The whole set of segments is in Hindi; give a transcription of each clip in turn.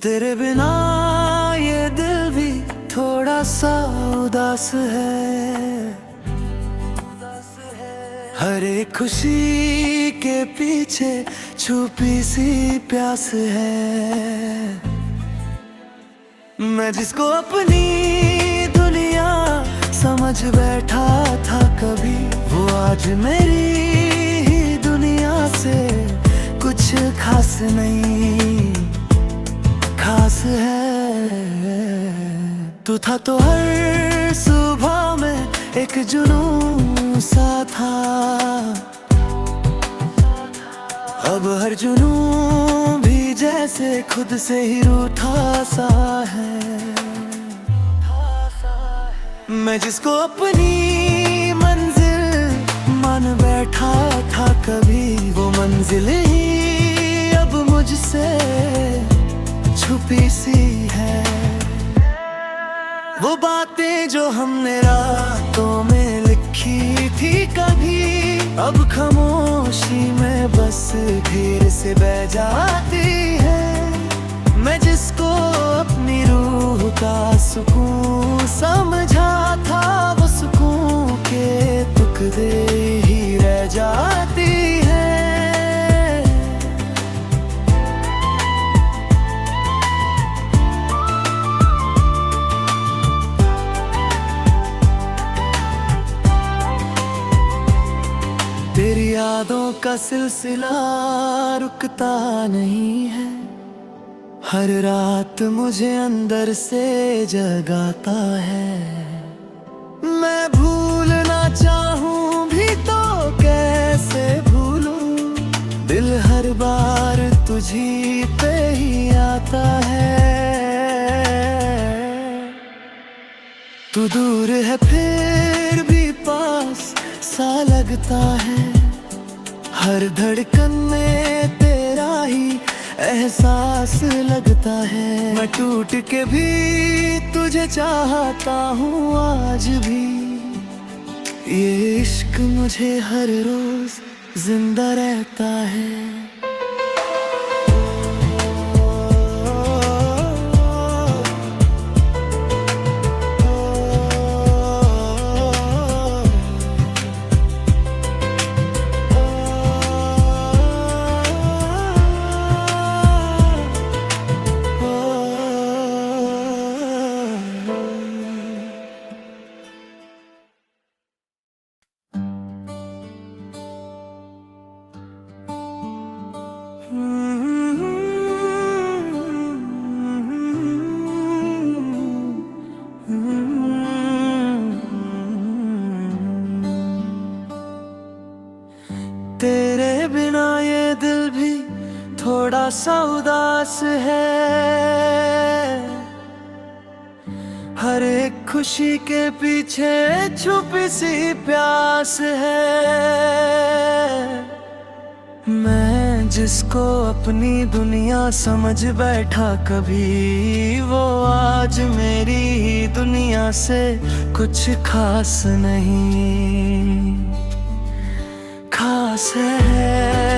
तेरे बिना ये दिल भी थोड़ा सा उदास है। हर एक खुशी के पीछे छुपी सी प्यास है। मैं जिसको अपनी दुनिया समझ बैठा था कभी, वो आज मेरी ही दुनिया से कुछ खास नहीं खास है। तू था तो हर सुबह में एक जुनून सा था, अब हर जुनून भी जैसे खुद से ही रूठा सा है। मैं जिसको अपनी मंजिल मान बैठा था कभी, वो मंजिल ही अब मुझसे छुपी सी है। वो बातें जो हमने रातों में लिखी थी कभी, अब खामोशी में बस धीरे से बह जाती है। मैं जिसको अपनी रूह का सुकून समझा था, वो सुकून के टुकड़े ही रह जाती है। तेरी यादों का सिलसिला रुकता नहीं है, हर रात मुझे अंदर से जगाता है। मैं भूलना चाहूं भी तो कैसे भूलूं, दिल हर बार तुझी पे ही आता है। तू दूर है फिर भी पास सा लगता है, हर धड़कन में तेरा ही एहसास लगता है। मैं टूट के भी तुझे चाहता हूँ आज भी, ये इश्क मुझे हर रोज जिंदा रहता है। तेरे बिना ये दिल भी थोड़ा सा उदास है। हर एक खुशी के पीछे छुपी सी प्यास है। मैं जिसको अपनी दुनिया समझ बैठा कभी, वो आज मेरी ही दुनिया से कुछ खास नहीं खास है।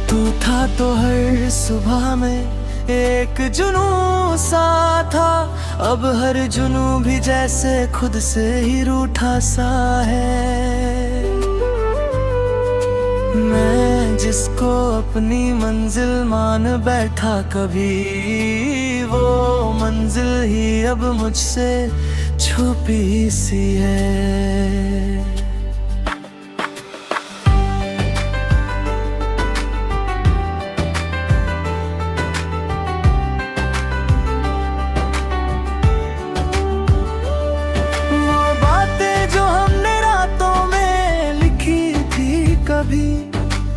तू था तो हर सुबह में एक जुनून सा था, अब हर जुनून भी जैसे खुद से ही रूठा सा है। मैं जिसको अपनी मंजिल मान बैठा कभी, वो मंजिल ही अब मुझसे छुपी सी है। वो बातें जो हमने रातों में लिखी थी कभी,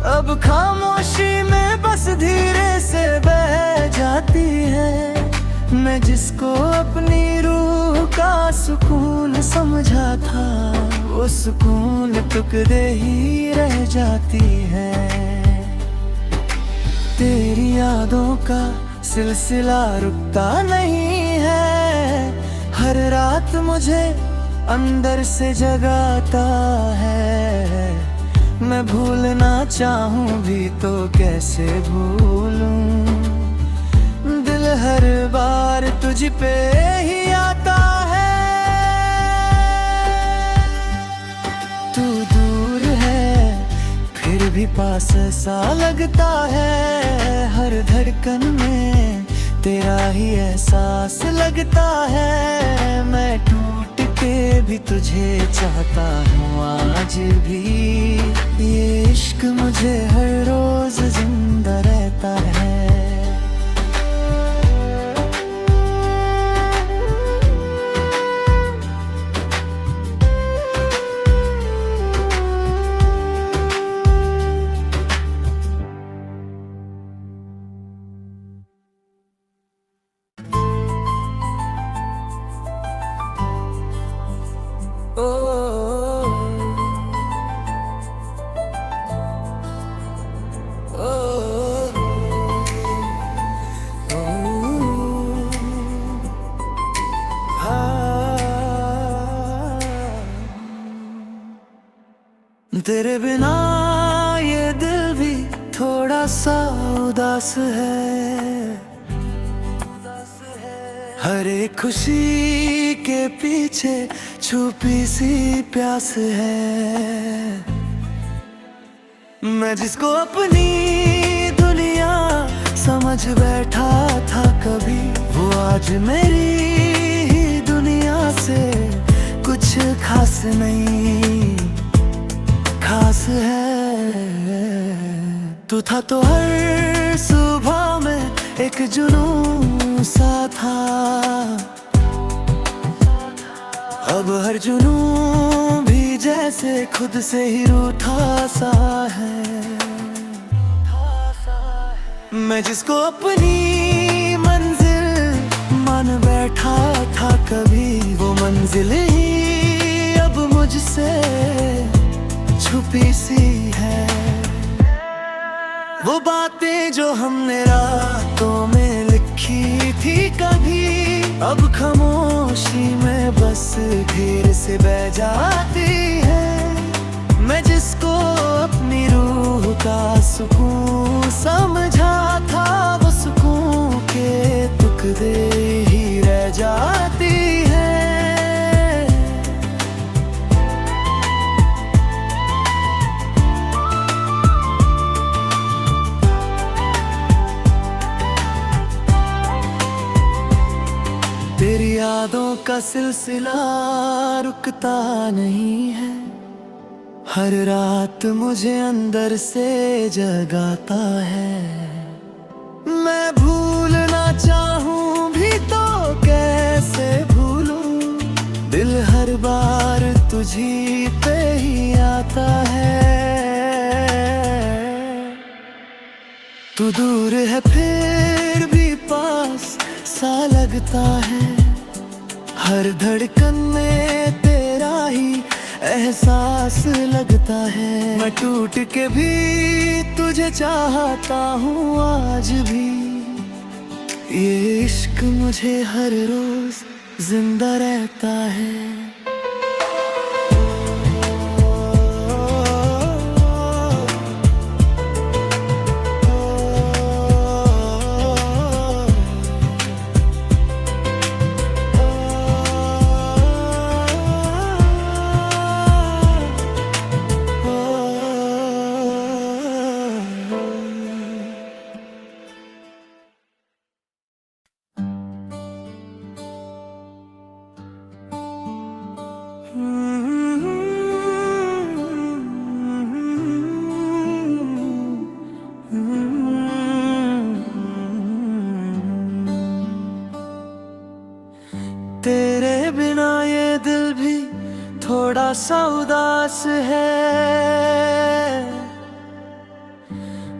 अब खामोशी में बस धीरे से बह जाती है। मैं जिसको अपनी रूह का सुकून समझा था, वो सुकून टुकड़े ही रह जाती है। तेरी यादों का सिलसिला रुकता नहीं है, हर रात मुझे अंदर से जगाता है। मैं भूलना चाहूं भी तो कैसे भूलूं, दिल हर बार तुझ पे ही आता है। तू दूर है फिर भी पास सा लगता है, हर धड़कन में तेरा ही एहसास लगता है। मैं टूट के भी तुझे चाहता हूँ आज भी, ये इश्क मुझे हर रोज जिंदा रहता है। तेरे बिना ये दिल भी थोड़ा सा उदास है, हर एक खुशी के पीछे छुपी सी प्यास है। मैं जिसको अपनी दुनिया समझ बैठा था कभी, वो आज मेरी ही दुनिया से कुछ खास नहीं खास है। तू था तो हर सुबह में एक जुनून सा था, अब हर जुनून भी जैसे खुद से ही रूठा सा है। मैं जिसको अपनी मंजिल मान बैठा था कभी, वो मंजिल ही अब मुझसे छुपी सी है। वो बातें जो हमने रातों में लिखी थी कभी, अब खामोशी में बस घेर से बह जाती है। मैं जिसको अपनी रूह का सुकून समझा था, वो सुकून के टुकड़े ही रह जाती है। तेरी यादों का सिलसिला रुकता नहीं है, हर रात मुझे अंदर से जगाता है। मैं भूलना चाहूं भी तो कैसे भूलूं, दिल हर बार तुझी पे ही आता है। तू दूर है फिर भी पास सा लगता है, हर धड़कन में तेरा ही एहसास लगता है। मैं टूट के भी तुझे चाहता हूँ आज भी, ये इश्क मुझे हर रोज जिंदा रहता है। तेरे बिना ये दिल भी थोड़ा सा उदास है,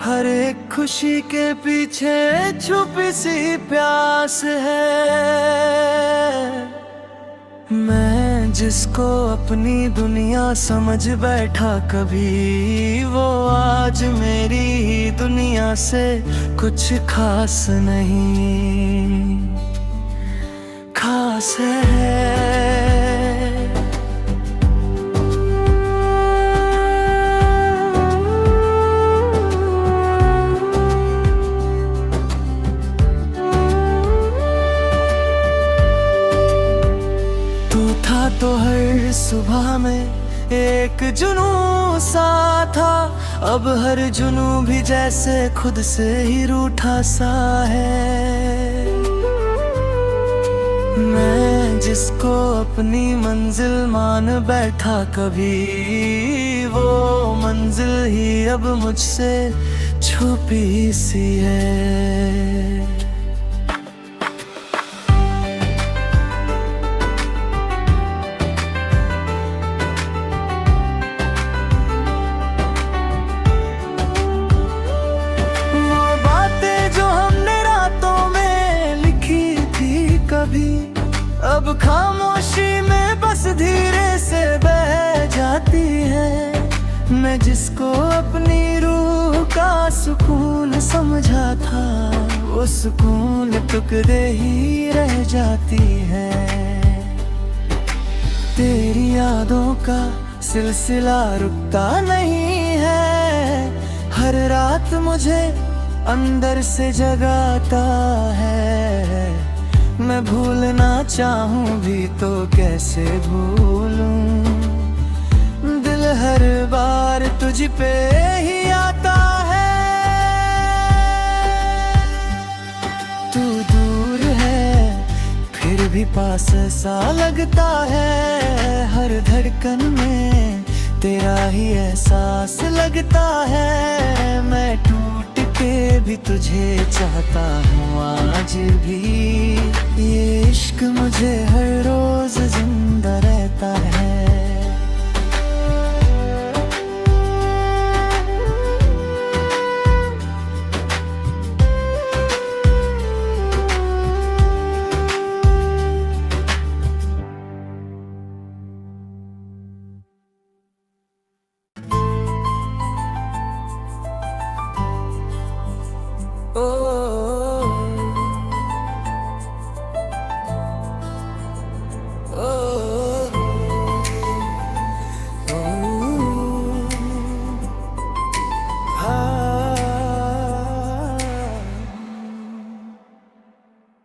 हर एक खुशी के पीछे छुपी सी प्यास है। मैं जिसको अपनी दुनिया समझ बैठा कभी, वो आज मेरी ही दुनिया से कुछ खास नहीं खास है। तो हर सुबह में एक जुनून सा था, अब हर जुनून भी जैसे खुद से ही रूठा सा है। मैं जिसको अपनी मंजिल मान बैठा कभी, वो मंजिल ही अब मुझसे छुपी सी है। अब खामोशी में बस धीरे से बह जाती है। मैं जिसको अपनी रूह का सुकून समझा था, वो सुकून टुकड़े ही रह जाती है। तेरी यादों का सिलसिला रुकता नहीं है, हर रात मुझे अंदर से जगाता है। मैं भूलना चाहूं भी तो कैसे भूलूं, दिल हर बार तुझ पे ही आता है। तू दूर है फिर भी पास सा लगता है, हर धड़कन में तेरा ही एहसास लगता है। मैं टूट के भी तुझे चाहता हूँ आज भी, ये इश्क मुझे हर रोज जिंदा रहता है।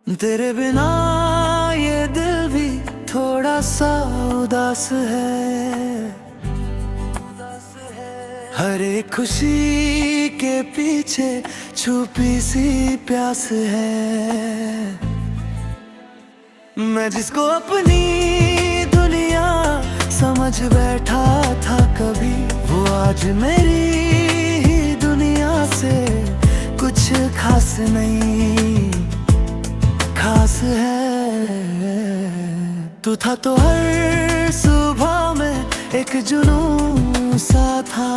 तेरे बिना ये दिल भी थोड़ा सा उदास है। हर एक खुशी के पीछे छुपी सी प्यास है। मैं जिसको अपनी दुनिया समझ बैठा था कभी, वो आज मेरी ही दुनिया से कुछ खास नहीं खास है। तू था तो हर सुबह में एक जुनून सा था,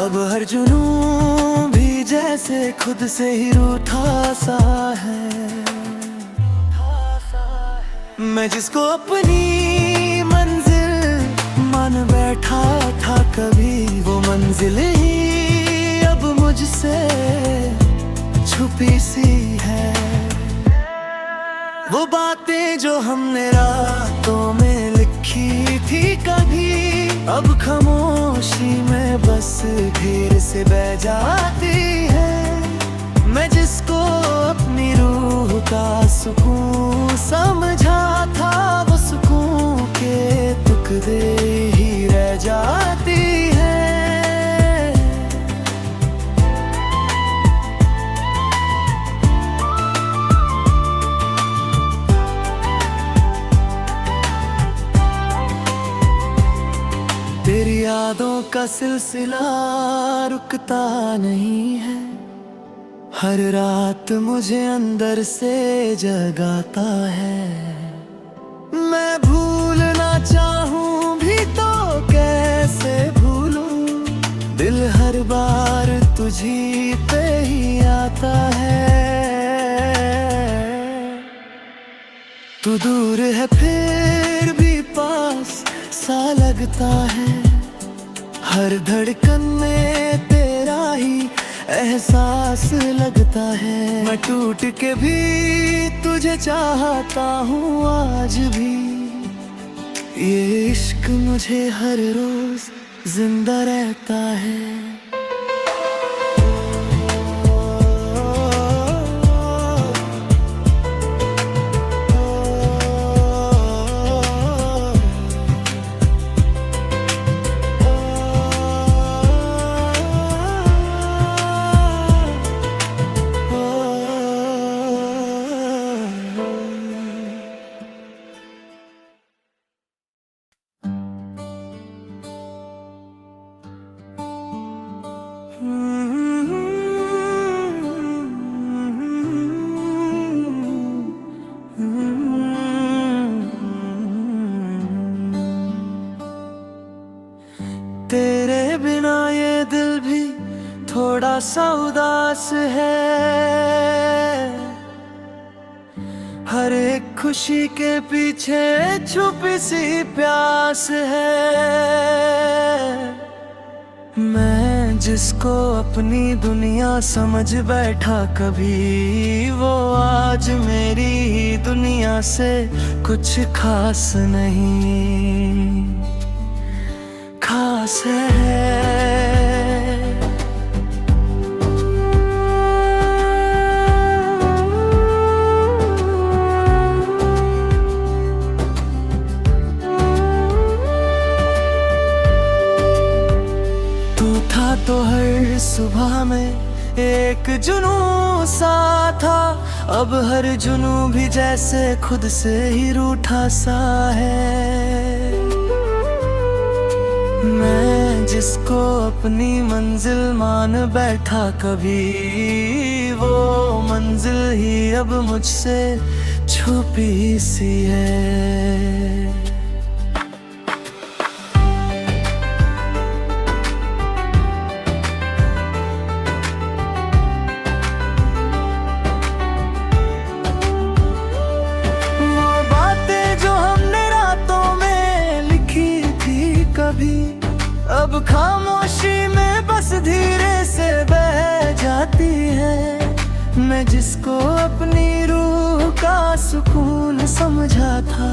अब हर जुनून भी जैसे खुद से ही रूठा सा है। मैं जिसको अपनी मंजिल मान बैठा था कभी, वो मंजिल ही अब मुझसे छुपी सी है। वो बातें जो हमने रातों में लिखी थी कभी, अब खामोशी में बस धीरे से बह जाती है। मैं जिसको अपनी रूह का सुकून समझा था, वो सुकून के टुकड़े ही रह जाती है। तेरी यादों का सिलसिला रुकता नहीं है, हर रात मुझे अंदर से जगाता है। मैं भूलना चाहूं भी तो कैसे भूलूं, दिल हर बार तुझी पे ही आता है। तू दूर है फिर भी पास सा लगता है, हर धड़कन में तेरा ही एहसास लगता है। मैं टूट के भी तुझे चाहता हूँ आज भी, ये इश्क मुझे हर रोज जिंदा रहता है। तेरे बिना ये दिल भी थोड़ा सा उदास है, हर एक खुशी के पीछे छुपी सी प्यास है। मैं जिसको अपनी दुनिया समझ बैठा कभी, वो आज मेरी ही दुनिया से कुछ खास नहीं खास है। तू था तो हर सुबह में एक जुनून सा था, अब हर जुनून भी जैसे खुद से ही रूठा सा है। मैं जिसको अपनी मंजिल मान बैठा कभी, वो मंजिल ही अब मुझसे छुपी सी है। वो बातें जो हमने रातों में लिखी थी कभी, अब खामोशी में बस धीरे से बह जाती है। मैं जिसको अपनी रूह का सुकून समझा था,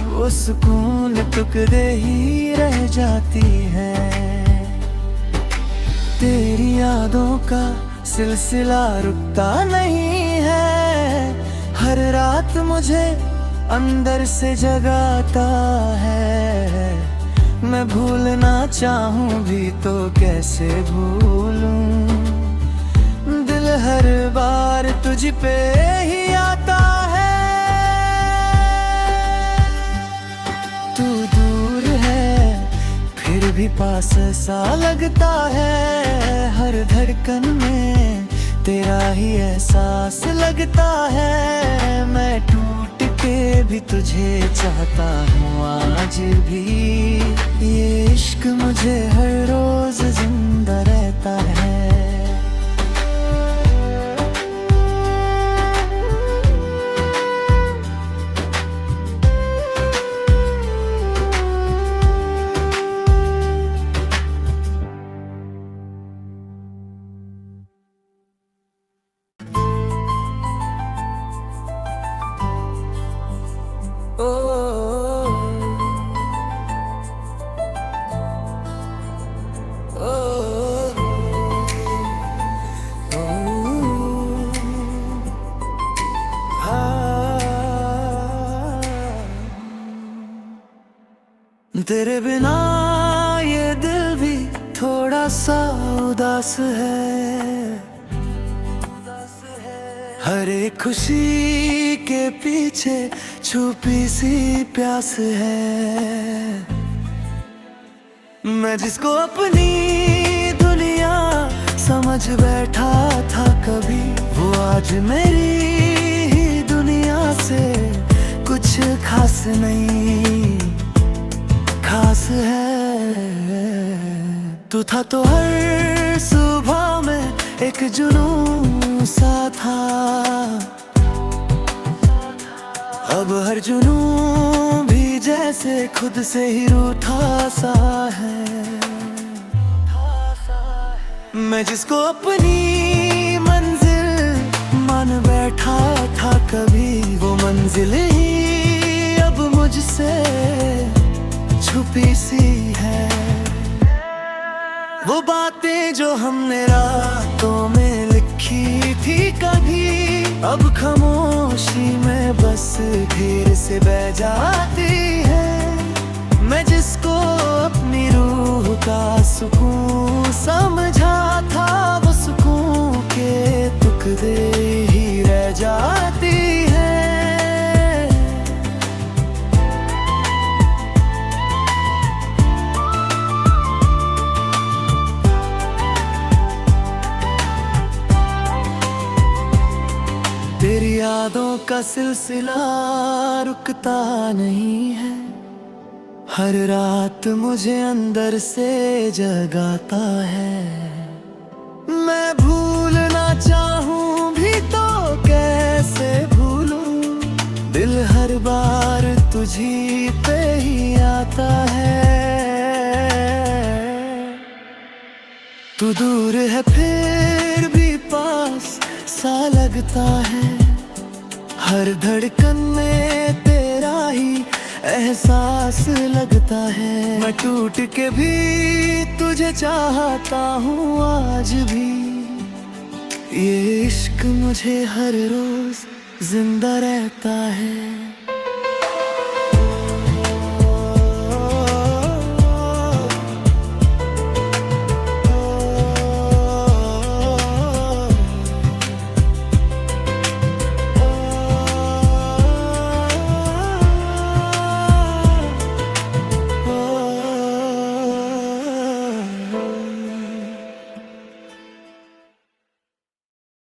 वो सुकून टुकड़े ही रह जाती है। तेरी यादों का सिलसिला रुकता नहीं है, हर रात मुझे अंदर से जगाता है। मैं भूलना चाहूँ भी तो कैसे भूलूं, दिल हर बार तुझ पे ही आता है। तू दूर है फिर भी पास सा लगता है, हर धड़कन में तेरा ही एहसास लगता है। मैं टूट के भी तुझे चाहता हूँ आज भी, ये इश्क मुझे हर रोज जिंदा रहता है। तेरे बिना ये दिल भी थोड़ा सा उदास है, हर एक खुशी के पीछे छुपी सी प्यास है। मैं जिसको अपनी दुनिया समझ बैठा था कभी, वो आज मेरी ही दुनिया से कुछ खास नहीं खास है। तू था तो हर सुबह में एक जुनून सा था, अब हर जुनून भी जैसे खुद से ही रूठा सा है। मैं जिसको अपनी मंजिल मान बैठा था कभी, वो मंजिल ही अब मुझसे छुपी सी है। वो बातें जो हमने रातों में लिखी थी कभी, अब खामोशी में बस धीरे से बह जाती है। मैं जिसको अपनी रूह का सुकून समझा था, वो सुकून के टुकड़े ही रह जाती है। तेरी यादों का सिलसिला रुकता नहीं है, हर रात मुझे अंदर से जगाता है। मैं भूलना चाहूं भी तो कैसे भूलूं, दिल हर बार तुझी पे ही आता है। तू दूर है फिर भी पास सा लगता है, हर धड़कन में तेरा ही एहसास लगता है। मैं टूट के भी तुझे चाहता हूँ आज भी, ये इश्क मुझे हर रोज जिंदा रहता है।